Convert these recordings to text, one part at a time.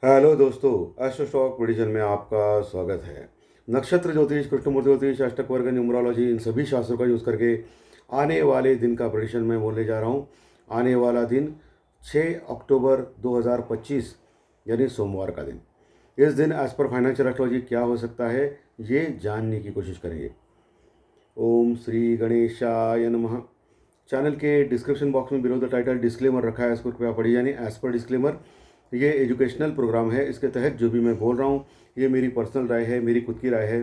Hello दोस्तों, astro stock prediction में आपका स्वागत है। नक्षत्र ज्योतिष, कृष्णमूर्ति ज्योतिष, अष्टक वर्ग, न्यूमरोलॉजी, इन सभी शास्त्रों का यूज़ करके आने वाले दिन का प्रेडिक्शन मैं बोलने जा रहा हूँ। आने वाला दिन 6 अक्टूबर 2025 यानी सोमवार का दिन। इस दिन एज पर फाइनेंशियल एस्ट्रोलॉजी क्या हो सकता है, ये जानने की कोशिश करेंगे। ओम श्री गणेशाय नमः। चैनल के डिस्क्रिप्शन बॉक्स में बिलो द टाइटल डिस्क्लेमर रखा है, इसको कृपया पढ़िए। यानी एज पर डिस्क्लेमर, ये एजुकेशनल प्रोग्राम है। इसके तहत जो भी मैं बोल रहा हूँ, ये मेरी पर्सनल राय है, मेरी खुद की राय है।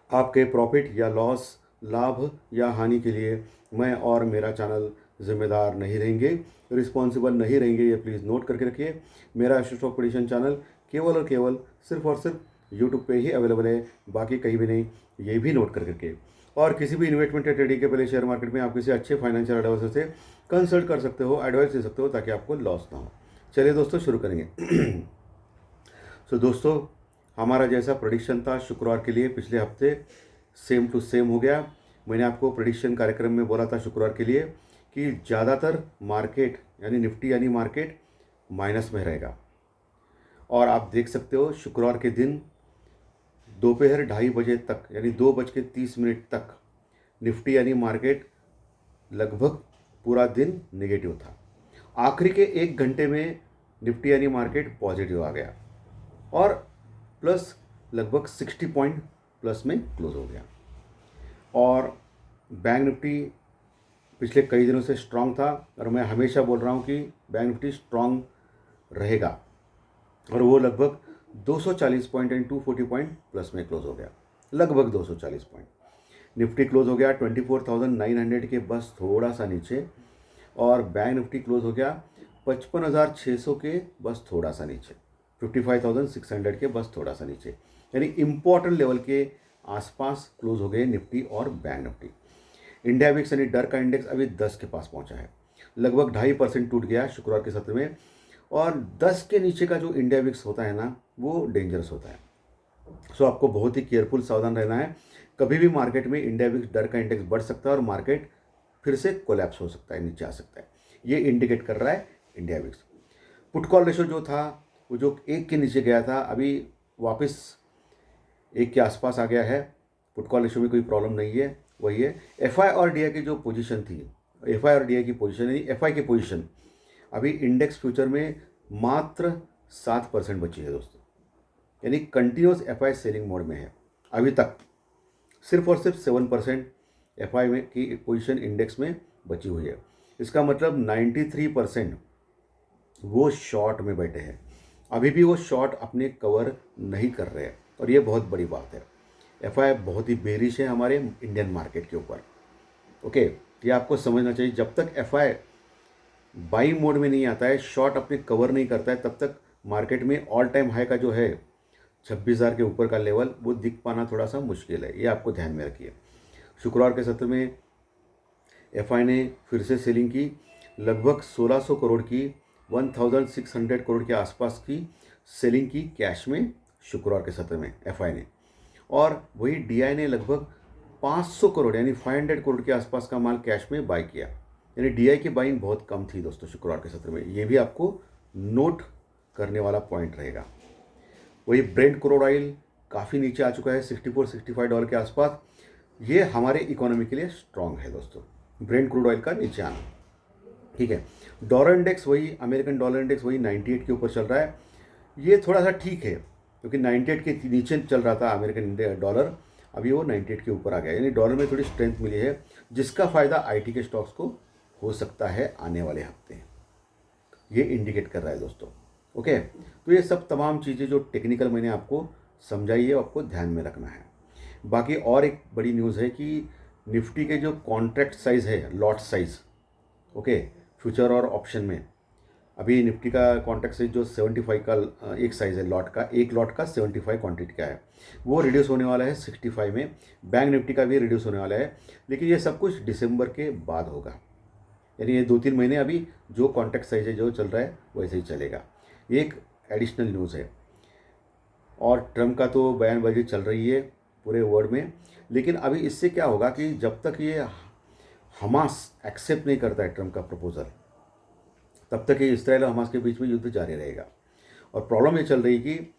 आपके प्रॉफिट या लॉस, लाभ या हानि के लिए मैं और मेरा चैनल जिम्मेदार नहीं रहेंगे, रिस्पॉन्सिबल नहीं रहेंगे। ये प्लीज़ नोट करके रखिए। मेरा एस्ट्रो स्टॉक प्रेडिक्शन चैनल केवल और केवल सिर्फ और सिर्फ यूट्यूब पे ही अवेलेबल है, बाकी कहीं भी नहीं। ये भी नोट करके रखिए। और किसी भी इन्वेस्टमेंट या ट्रेडिंग के पहले शेयर मार्केट में आप किसी अच्छे फाइनेंशियल एडवाइजर से कंसल्ट कर सकते हो, एडवाइस दे सकते हो, ताकि आपको लॉस ना हो। चलिए दोस्तों, शुरू करेंगे। सो दोस्तों, हमारा जैसा प्रेडिक्शन था शुक्रवार के लिए, पिछले हफ्ते सेम टू सेम हो गया। मैंने आपको प्रेडिक्शन कार्यक्रम में बोला था शुक्रवार के लिए कि ज़्यादातर मार्केट यानी निफ्टी यानी मार्केट माइनस में रहेगा। और आप देख सकते हो शुक्रवार के दिन दोपहर 2:30 तक यानी 2:30 तक निफ्टी यानी मार्केट लगभग पूरा दिन नेगेटिव था। आखिरी के 1 घंटे में निफ्टी यानी मार्केट पॉजिटिव आ गया और प्लस लगभग 60 पॉइंट प्लस में क्लोज हो गया। और बैंक निफ्टी पिछले कई दिनों से स्ट्रांग था, और मैं हमेशा बोल रहा हूँ कि बैंक निफ्टी स्ट्रांग रहेगा, और वो लगभग 240 पॉइंट एंड 240 पॉइंट प्लस में क्लोज हो गया। लगभग 240 पॉइंट निफ्टी क्लोज हो गया 24,900 के बस थोड़ा सा नीचे, और बैंक निफ्टी क्लोज हो गया 55,600 के बस थोड़ा सा नीचे, 55,600 के बस थोड़ा सा नीचे। यानी इंपॉर्टेंट लेवल के आसपास क्लोज हो गए निफ्टी और बैंक निफ्टी। इंडिया विक्स यानी डर का इंडेक्स अभी 10 के पास पहुंचा है, लगभग 2.5% टूट गया शुक्रवार के सत्र में। और 10 के नीचे का जो इंडिया विक्स होता है ना, वो डेंजरस होता है। सो आपको बहुत ही केयरफुल, सावधान रहना है। कभी भी मार्केट में इंडिया विक्स डर का इंडेक्स बढ़ सकता है और मार्केट फिर से कोलैप्स हो सकता है, नीचे आ सकता है। ये इंडिकेट कर रहा है India VIX. Put call ratio जो था वो जो 1 के नीचे गया था, अभी वापस 1 के आसपास आ गया है। पुट कॉल रेशो में कोई प्रॉब्लम नहीं है, वही है। एफ आई और डी आई की जो पोजीशन थी, एफ आई और डी आई की पोजीशन यानी एफ आई की पोजीशन अभी इंडेक्स फ्यूचर में मात्र 7% बची है दोस्तों। यानी continuous F I selling mode में है अभी तक। सिर्फ और सिर्फ 7% एफ आई में की पोजीशन इंडेक्स में बची हुई है। इसका मतलब 93% वो शॉर्ट में बैठे हैं। अभी भी वो शॉर्ट अपने कवर नहीं कर रहे हैं, और ये बहुत बड़ी बात है। एफ आई बहुत ही बेरिश है हमारे इंडियन मार्केट के ऊपर। ओके, ये आपको समझना चाहिए। जब तक एफ आई बाइंग मोड में नहीं आता है, शॉर्ट अपने कवर नहीं करता है, तब तक मार्केट में ऑल टाइम हाई का जो है 26,000 के ऊपर का लेवल, वो दिख पाना थोड़ा सा मुश्किल है। ये आपको ध्यान में रखिए। शुक्रवार के सत्र में एफआई ने फिर से सेलिंग की, लगभग 1600 करोड़ की, 1600 करोड़ के आसपास की सेलिंग की कैश में शुक्रवार के सत्र में एफआई ने। और वही डीआई ने लगभग 500 करोड़ यानी 500 करोड़ के आसपास का माल कैश में बाय किया। यानी डीआई की बाइंग बहुत कम थी दोस्तों शुक्रवार के सत्र में। ये भी आपको नोट करने वाला पॉइंट रहेगा। वही ब्रेंट क्रूड ऑयल काफ़ी नीचे आ चुका है, $64-65 के आसपास। ये हमारे इकोनॉमी के लिए स्ट्रांग है दोस्तों, ब्रेंट क्रूड ऑयल का नीचे आना। ठीक है, डॉलर इंडेक्स वही, अमेरिकन डॉलर इंडेक्स वही 98 के ऊपर चल रहा है। ये थोड़ा सा ठीक है, क्योंकि 98 के नीचे चल रहा था अमेरिकन डॉलर, अभी वो 98 के ऊपर आ गया। यानी डॉलर में थोड़ी स्ट्रेंथ मिली है, जिसका फ़ायदा आईटी के स्टॉक्स को हो सकता है आने वाले हफ्ते। ये इंडिकेट कर रहा है दोस्तों। ओके, तो ये सब तमाम चीज़ें जो टेक्निकल मैंने आपको समझाई है, आपको ध्यान में रखना है। बाकी और एक बड़ी न्यूज़ है कि निफ्टी के जो कॉन्ट्रैक्ट साइज़ है, लॉट साइज़, ओके, फ्यूचर और ऑप्शन में अभी निफ्टी का कॉन्ट्रैक्ट साइज जो 75 का एक साइज़ है, लॉट का, एक लॉट का 75 क्वांटिटी का है, वो रिड्यूस होने वाला है 65 में। बैंक निफ्टी का भी रिड्यूस होने वाला है, लेकिन ये सब कुछ दिसंबर के बाद होगा। यानी ये 2-3 महीने अभी जो कॉन्ट्रैक्ट साइज है जो चल रहा है वैसे ही चलेगा। एक एडिशनल न्यूज़ है। और ट्रम्प का तो बयानबाजी चल रही है पूरे वर्ल्ड में, लेकिन अभी इससे क्या होगा कि जब तक ये हमास एक्सेप्ट नहीं करता है ट्रम्प का प्रपोजल, तब तक ये इसराइल और हमास के बीच में युद्ध जारी रहेगा। और प्रॉब्लम ये चल रही कि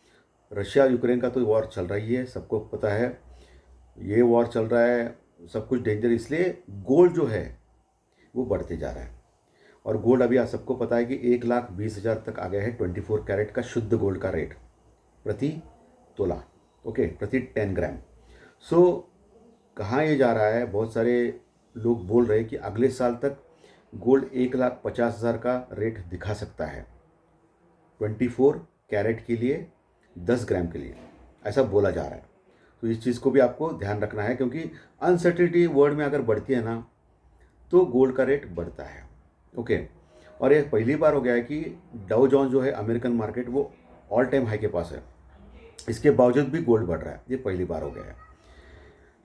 रशिया यूक्रेन का तो वॉर चल रही है, सबको पता है ये वॉर चल रहा है, सब कुछ डेंजर, इसलिए गोल्ड जो है वो बढ़ते जा रहा है। और गोल्ड अभी आप सबको पता है कि 1,20,000 तक आ गया है 24 कैरेट का शुद्ध गोल्ड का रेट प्रति तोला, ओके, प्रति 10 ग्राम। सो कहाँ ये जा रहा है, बहुत सारे लोग बोल रहे हैं कि अगले साल तक गोल्ड 1,50,000 का रेट दिखा सकता है 24 कैरेट के लिए, 10 ग्राम के लिए, ऐसा बोला जा रहा है। तो इस चीज़ को भी आपको ध्यान रखना है, क्योंकि अनसर्टिनिटी वर्ल्ड में अगर बढ़ती है ना तो गोल्ड का रेट बढ़ता है, ओके। और ये पहली बार हो गया है कि डाउ जोन्स जो है अमेरिकन मार्केट वो ऑल टाइम हाई के पास है, इसके बावजूद भी गोल्ड बढ़ रहा है, ये पहली बार हो गया है।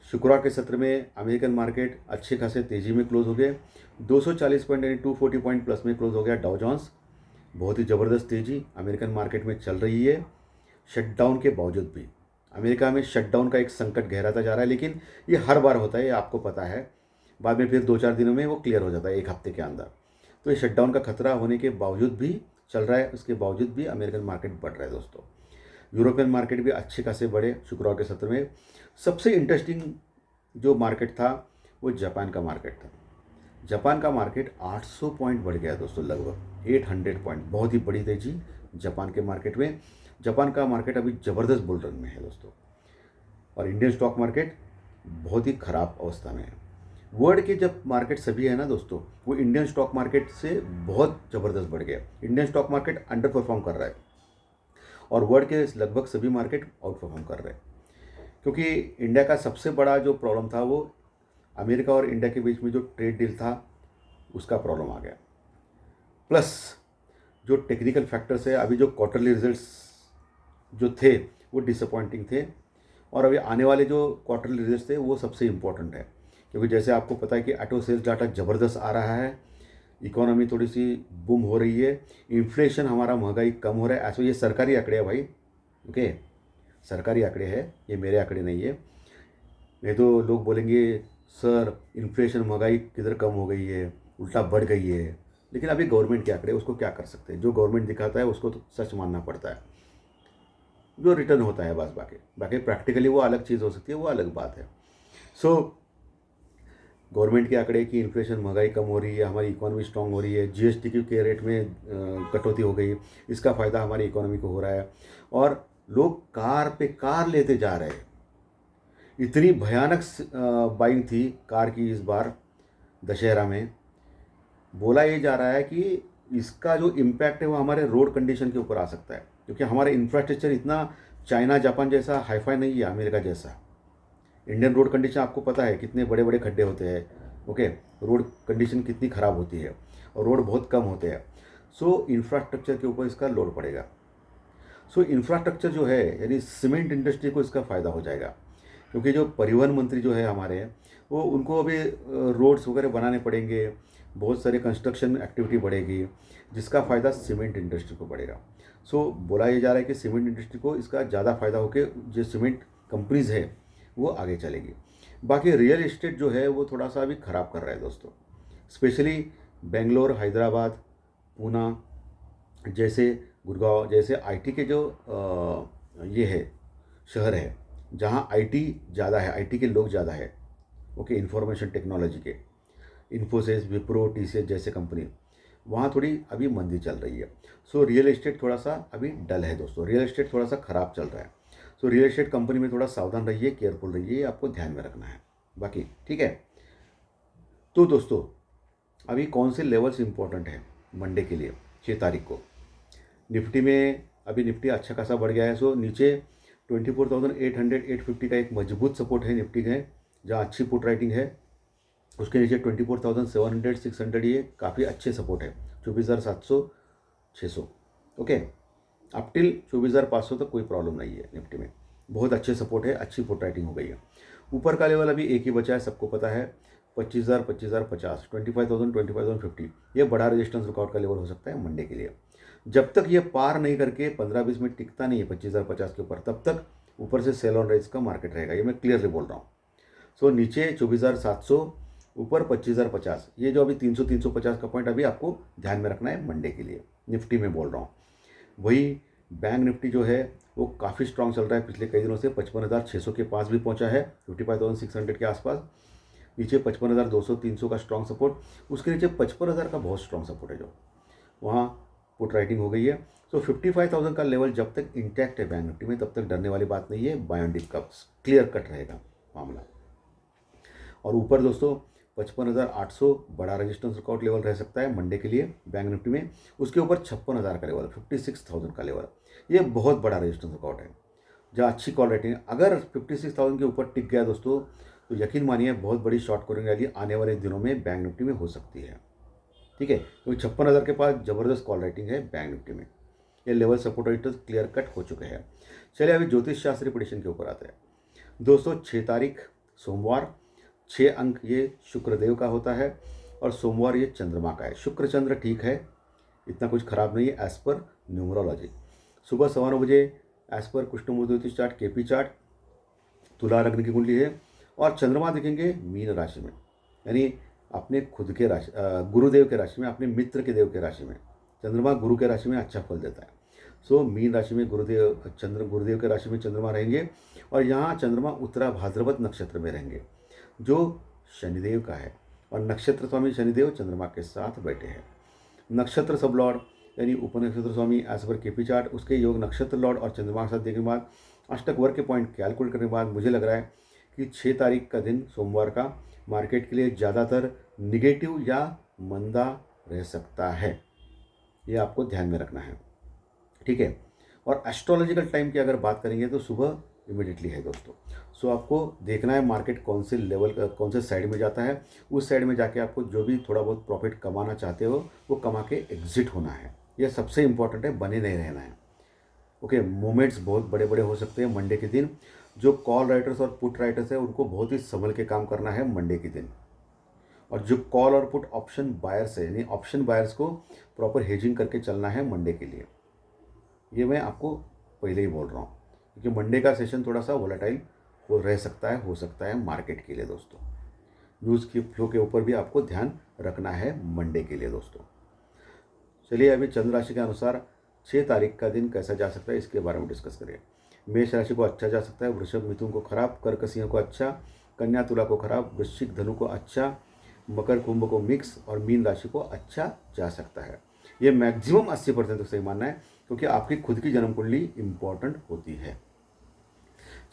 शुक्रवार के सत्र में अमेरिकन मार्केट अच्छे खासे तेज़ी में क्लोज हो गए, 240 पॉइंट यानी 240 पॉइंट प्लस में क्लोज हो गया डाउ जोन्स। बहुत ही ज़बरदस्त तेज़ी अमेरिकन मार्केट में चल रही है शटडाउन के बावजूद भी। अमेरिका में शटडाउन का एक संकट गहराता जा रहा है, लेकिन ये हर बार होता है, ये आपको पता है, बाद में फिर 2-4 दिनों में वो क्लियर हो जाता है, एक हफ्ते के अंदर। तो ये शटडाउन का खतरा होने के बावजूद भी चल रहा है, उसके बावजूद भी अमेरिकन मार्केट बढ़ रहा है दोस्तों। यूरोपियन मार्केट भी अच्छे खासे बढ़े शुक्रवार के सत्र में। सबसे इंटरेस्टिंग जो मार्केट था वो जापान का मार्केट था। जापान का मार्केट 800 पॉइंट बढ़ गया दोस्तों, लगभग 800 पॉइंट, बहुत ही बड़ी तेजी जापान के मार्केट में। जापान का मार्केट अभी ज़बरदस्त बुल रन में है दोस्तों। और इंडियन स्टॉक मार्केट बहुत ही ख़राब अवस्था में है। वर्ल्ड के जब मार्केट सभी है ना दोस्तों, वो इंडियन स्टॉक मार्केट से बहुत ज़बरदस्त बढ़ गया। Indian stock market under perform कर रहा है और वर्ल्ड के लगभग सभी मार्केट आउट परफॉर्म कर रहे हैं, क्योंकि इंडिया का सबसे बड़ा जो प्रॉब्लम था वो अमेरिका और इंडिया के बीच में जो ट्रेड डील था उसका प्रॉब्लम आ गया। प्लस जो टेक्निकल फैक्टर्स है, अभी जो क्वार्टरली रिजल्ट्स जो थे वो डिसअपॉइंटिंग थे, और अभी आने वाले जो क्वार्टरली रिजल्ट्स थे वो सबसे इम्पोर्टेंट है, क्योंकि जैसे आपको पता है कि ऑटो सेल्स डाटा ज़बरदस्त आ रहा है, इकोनॉमी थोड़ी सी बूम हो रही है, इन्फ्लेशन हमारा, महंगाई कम हो रहा है। ऐसे ये सरकारी आंकड़े है भाई, ओके, सरकारी आंकड़े हैं, ये मेरे आंकड़े नहीं है। नहीं तो लोग बोलेंगे सर इन्फ्लेशन, महंगाई किधर कम हो गई है, उल्टा बढ़ गई है। लेकिन अभी गवर्नमेंट के आंकड़े, उसको क्या कर सकते हैं, जो गवर्नमेंट दिखाता है उसको तो सच मानना पड़ता है, जो रिटर्न होता है बस। बाकी बाकी प्रैक्टिकली वो अलग चीज़ हो सकती है, वो अलग बात है। सो गवर्नमेंट के आंकड़े की इन्फ्लेशन, महंगाई कम हो रही है, हमारी इकोनॉमी स्ट्रांग हो रही है, जीएसटी के रेट में कटौती हो गई, इसका फ़ायदा हमारी इकोनॉमी को हो रहा है। और लोग कार पे कार लेते जा रहे हैं। इतनी भयानक बाइंग थी कार की इस बार दशहरा में। बोला ये जा रहा है कि इसका जो इम्पैक्ट है वो हमारे रोड कंडीशन के ऊपर आ सकता है, क्योंकि हमारा इंफ्रास्ट्रक्चर इतना चाइना जापान जैसा हाईफाई नहीं है, अमेरिका जैसा। इंडियन रोड कंडीशन आपको पता है कितने बड़े बड़े खड्डे होते हैं, ओके, रोड कंडीशन कितनी ख़राब होती है और रोड बहुत कम होते हैं। सो इंफ्रास्ट्रक्चर के ऊपर इसका लोड पड़ेगा। सो इंफ्रास्ट्रक्चर जो है यानी सीमेंट इंडस्ट्री को इसका फ़ायदा हो जाएगा, क्योंकि जो परिवहन मंत्री जो है हमारे, वो उनको अभी रोड्स वगैरह बनाने पड़ेंगे, बहुत सारे कंस्ट्रक्शन एक्टिविटी बढ़ेगी, जिसका फ़ायदा सीमेंट इंडस्ट्री को पड़ेगा। सो बोला ये जा रहा है कि सीमेंट इंडस्ट्री को इसका ज़्यादा फ़ायदा होकर जो सीमेंट कंपनीज़ है वो आगे चलेगी। बाकी रियल इस्टेट जो है वो थोड़ा सा अभी ख़राब कर रहा है दोस्तों, स्पेशली बेंगलोर, हैदराबाद, पूना जैसे, गुड़गांव जैसे आईटी के जो ये है शहर है, जहाँ आईटी ज़्यादा है, आईटी के लोग ज़्यादा है, ओके, इंफॉर्मेशन टेक्नोलॉजी के, इन्फोसिस, विप्रो, टीसीएस जैसे कंपनी, वहाँ थोड़ी अभी मंदी चल रही है। सो रियल एस्टेट थोड़ा सा अभी डल है दोस्तों, रियल एस्टेट थोड़ा सा ख़राब चल रहा है। सो रियल एस्टेट कंपनी में थोड़ा सावधान रहिए, केयरफुल रहिए, ये आपको ध्यान में रखना है। बाकी ठीक है। तो दोस्तों अभी कौन से लेवल्स इंपॉर्टेंट है मंडे के लिए, 6 तारीख को। निफ्टी में अभी निफ्टी अच्छा खासा बढ़ गया है। सो नीचे 24,800 850 का एक मजबूत सपोर्ट है निफ्टी में, जहाँ अच्छी पुट राइटिंग है। उसके नीचे 24,700 600 ये काफ़ी अच्छे सपोर्ट है, 24,700 600, ओके। अप टिल 24,500 तक कोई प्रॉब्लम नहीं है निफ्टी में, बहुत अच्छे सपोर्ट है, अच्छी पुट राइटिंग हो गई है। ऊपर का लेवल अभी एक ही बचा है, सबको पता है, 25,000 25,050 25,000 25,050, ये बड़ा रेजिस्टेंस रुकआउट का लेवल हो सकता है मंडे के लिए। जब तक ये पार नहीं करके 15-20 मिनट टिकता नहीं है 25,050 के ऊपर, तब तक ऊपर से सेल ऑन राइज का मार्केट रहेगा, ये मैं क्लियरली बोल रहा हूँ। सो नीचे 24,700, ऊपर 25,050, ये जो अभी 300-350 का पॉइंट अभी आपको ध्यान में रखना है मंडे के लिए, निफ्टी में बोल रहा हूँ। वही बैंक निफ्टी जो है वो काफ़ी स्ट्रांग चल रहा है पिछले कई दिनों से, 55,600 के पास भी पहुंचा है, 55,600 के आसपास। नीचे 55,200 300 का स्ट्रांग सपोर्ट, उसके नीचे 55,000 का बहुत स्ट्रांग सपोर्ट है जो वहाँ पुट राइटिंग हो गई है। तो 55,000 का लेवल जब तक इंटैक्ट है बैंक निफ्टी में तब तक डरने वाली बात नहीं है, बाय ऑन डिप का क्लियर कट रहेगा मामला। और ऊपर दोस्तों 55,800 बड़ा रेजिस्टेंस रिकॉर्ड लेवल रह सकता है मंडे के लिए बैंक निफ्टी में। उसके ऊपर 56,000 का लेवल, 56,000 का लेवल, ये बहुत बड़ा रेजिस्टेंस रिकॉर्ड है जहाँ अच्छी कॉल रेटिंग है। अगर 56,000 के ऊपर टिक गया दोस्तों तो यकीन मानिए बहुत बड़ी शॉर्ट कवरिंग रैली आने वाले दिनों में बैंक निफ्टी में हो सकती है। ठीक है, क्योंकि 56,000 के पास ज़बरदस्त कॉल रेटिंग है बैंक निफ्टी में। ये level support resistance clear cut हो चुके हैं। चलिए अभी ज्योतिष शास्त्री प्रेडिक्शन के ऊपर आते हैं दोस्तों। 6 तारीख सोमवार, 6 अंक ये शुक्रदेव का होता है और सोमवार ये चंद्रमा का है। शुक्र चंद्र ठीक है, इतना कुछ खराब नहीं है एज पर न्यूमरोलॉजी। सुबह 9:15 एज पर कृष्णमूर्ति ज्योतिष चार्ट केपी चार्ट तुला लग्न की कुंडली है और चंद्रमा देखेंगे मीन राशि में, यानी अपने खुद के राशि गुरुदेव के राशि में, अपने मित्र के देव के राशि में। चंद्रमा गुरु के राशि में अच्छा फल देता है। सो मीन राशि में गुरुदेव के राशि में चंद्रमा रहेंगे और यहाँ चंद्रमा उत्तरा भाद्रपद नक्षत्र में रहेंगे जो शनिदेव का है और नक्षत्र स्वामी शनिदेव चंद्रमा के साथ बैठे हैं। नक्षत्र सब लॉर्ड यानी उपनक्षत्र स्वामी एज पर केपी चार्ट, उसके योग नक्षत्र लॉर्ड और चंद्रमा के साथ देखने के बाद अष्टक वर्ग के पॉइंट कैलकुलेट करने के बाद मुझे लग रहा है कि 6 तारीख का दिन सोमवार का मार्केट के लिए ज़्यादातर निगेटिव या मंदा रह सकता है, ये आपको ध्यान में रखना है। ठीक है, और एस्ट्रोलॉजिकल टाइम की अगर बात करेंगे तो सुबह इमिडिएटली है दोस्तों। सो आपको देखना है मार्केट कौन से लेवल कौन से साइड में जाता है, उस साइड में जाके आपको जो भी थोड़ा बहुत प्रॉफिट कमाना चाहते हो वो कमा के एग्जिट होना है। यह सबसे इंपॉर्टेंट है, बने नहीं रहना है। ओके, मूवमेंट्स बहुत बड़े बड़े हो सकते हैं मंडे के दिन। जो कॉल राइटर्स और पुट राइटर्स है उनको बहुत ही संभल के काम करना है मंडे के दिन। और जो कॉल और पुट ऑप्शन बायर्स है यानी ऑप्शन बायर्स को प्रॉपर हेजिंग करके चलना है मंडे के लिए। ये मैं आपको पहले ही बोल रहा हूँ क्योंकि मंडे का सेशन थोड़ा सा वोलेटाइल हो सकता है मार्केट के लिए दोस्तों। न्यूज़ की फ्लो के ऊपर भी आपको ध्यान रखना है मंडे के लिए दोस्तों। चलिए अभी चंद्र राशि के अनुसार 6 तारीख का दिन कैसा जा सकता है इसके बारे में डिस्कस करें। मेष राशि को अच्छा जा सकता है, वृषभ मिथुन को खराब, कर्क सिंह को अच्छा, कन्या तुला को खराब, वृश्चिक धनु को अच्छा, मकर कुंभ को मिक्स और मीन राशि को अच्छा जा सकता है। ये मैक्सिमम 80% तक सही मानना है क्योंकि आपकी खुद की जन्म कुंडली इंपॉर्टेंट होती है।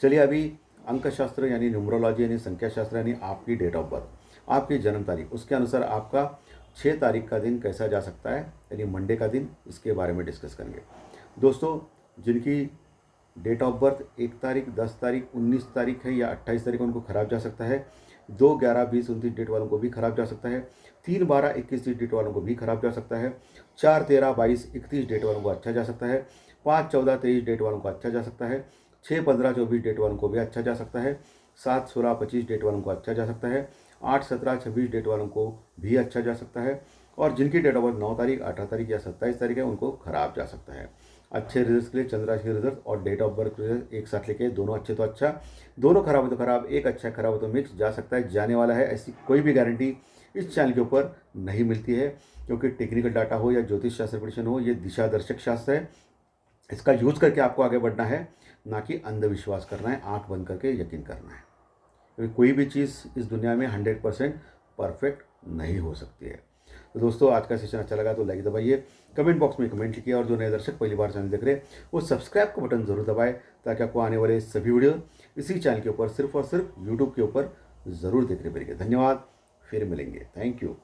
चलिए अभी अंक शास्त्र यानी न्यूमरोलॉजी यानी संख्या शास्त्र यानी आपकी डेट ऑफ बर्थ, आपकी जन्म तारीख, उसके अनुसार आपका 6 तारीख का दिन कैसा जा सकता है यानी मंडे का दिन, इसके बारे में डिस्कस करेंगे दोस्तों। जिनकी डेट ऑफ बर्थ 1 तारीख, 10 तारीख, 19 तारीख है या 28 तारीख उनको खराब जा सकता है। 2, 11, 20, 29 डेट वालों को भी खराब जा सकता है। 3, 12, 21, 30 डेट वालों को भी खराब जा सकता है। 4, 13, 22, 31 डेट वालों को अच्छा जा सकता है। 5, 14, 23 डेट वालों को अच्छा जा सकता है। 6, 15, 24 डेट वालों को भी अच्छा जा सकता है। 7, 16, 25 डेट वालों को अच्छा जा सकता है। 8, 17, 26 डेट वालों को भी अच्छा जा सकता है। और जिनकी डेट ऑफ बर्थ 9 तारीख, 18 तारीख या 27 तारीख है उनको खराब जा सकता है। अच्छे रिजल्ट के लिए चंद्र राशि के रिजल्ट और डेट ऑफ बर्थ रिजल्ट एक साथ लेके दोनों अच्छे तो अच्छा, दोनों खराब हो तो खराब, एक अच्छा खराब हो तो मिक्स जा सकता है, जाने वाला है। ऐसी कोई भी गारंटी इस चैनल के ऊपर नहीं मिलती है क्योंकि टेक्निकल डाटा हो या ज्योतिष शास्त्र प्रेडिक्शन हो, ये दिशा दर्शक शास्त्र है। इसका यूज करके आपको आगे बढ़ना है, ना कि अंधविश्वास करना है, आंख बंद करके यकीन करना है। क्योंकि कोई भी चीज़ इस दुनिया में 100% परफेक्ट नहीं हो सकती है। तो दोस्तों आज का सेशन अच्छा लगा तो लाइक दबाइए, कमेंट बॉक्स में कमेंट लिखिए और जो नए दर्शक पहली बार चैनल देख रहे हैं वो सब्सक्राइब का बटन जरूर दबाएं ताकि आपको आने वाले सभी वीडियो इसी चैनल के ऊपर सिर्फ और सिर्फ यूट्यूब के ऊपर ज़रूर देखने मिलेंगे। धन्यवाद, फिर मिलेंगे। Thank you.